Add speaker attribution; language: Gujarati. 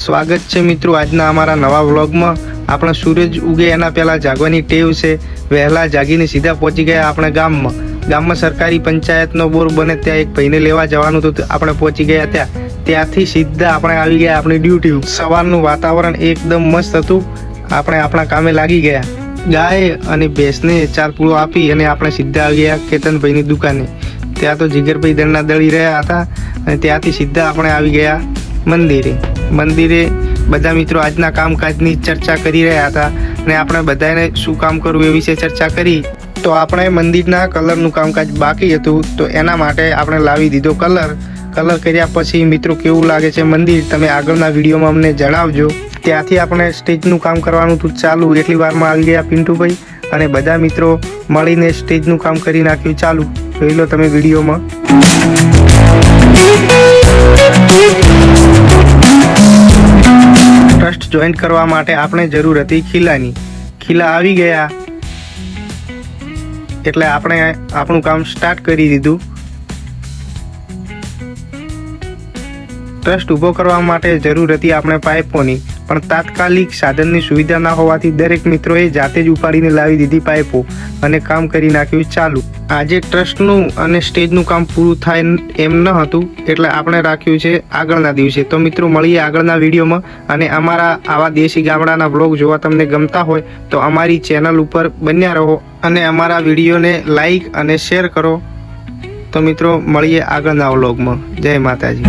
Speaker 1: સ્વાગત છે મિત્રો આજના અમારા નવા વ્લોગમાં। આપણે સૂરજ ઉગે એના પહેલા જાગવાની ટેવ છે। વહેલા જાગીને સીધા પહોંચી ગયા આપણે ગામમાં સરકારી પંચાયતનો બોર બને ત્યાં એક ભાઈને લેવા જવાનું હતું। આપણે પહોંચી ગયા ત્યાંથી સીધા આપણે આવી ગયા આપણી ડ્યુટી। સવારનું વાતાવરણ એકદમ મસ્ત હતું। આપણે આપણા કામે લાગી ગયા। ગાય અને ભેંસને ચાર પૂળો આપી અને આપણે સીધા આવી ગયા કેતનભાઈની દુકાને। ત્યાં તો જીગરભાઈ દળના દળી રહ્યા હતા અને ત્યાંથી સીધા આપણે આવી ગયા મંદિરે બધા મિત્રો આજના કામકાજની ચર્ચા કરી રહ્યા હતા અને આપણે બધાને શું કામ કરવું એ વિશે ચર્ચા કરી। તો આપણે મંદિરના કલરનું કામકાજ બાકી હતું તો એના માટે આપણે લાવી દીધો કલર કર્યા પછી મિત્રો કેવું લાગે છે મંદિર તમે આગળના વિડીયોમાં અમને જણાવજો। ત્યાંથી આપણે સ્ટેજનું કામ કરવાનું હતું ચાલુ। એટલી વારમાં આવી ગયા પિન્ટુભાઈ અને બધા મિત્રો મળીને સ્ટેજનું કામ કરી નાખ્યું ચાલુ। જોઈ લો તમે વિડીયોમાં। ટ્રસ્ટ જોઈન્ટ કરવા માટે આપણે જરૂર હતી ખીલાની। ખીલા આવી ગયા એટલે આપણે આપણું કામ સ્ટાર્ટ કરી દીધું। ટ્રસ્ટ ઊભો કરવા માટે જરૂર હતી આપણે પાઇપોની, પણ તાત્કાલિક સાધનની સુવિધા ના હોવાથી દરેક મિત્રોએ જાતે જ ઉપાડીને લાવી દીધી પાઇપો અને કામ કરી નાખ્યું ચાલુ। આજે ટ્રસ્ટનું અને સ્ટેજનું કામ પૂરું થાય એમ ન હતું એટલે આપણે રાખ્યું છે આગળના દિવસે। તો મિત્રો મળીએ આગળના વિડીયોમાં અને અમારા આવા દેશી ગામડાના વ્લોગ જોવા તમને ગમતા હોય તો અમારી ચેનલ ઉપર બન્યા રહો અને અમારા વિડીયોને લાઈક અને શેર કરો। તો મિત્રો મળીએ આગળના વ્લોગમાં। જય માતાજી।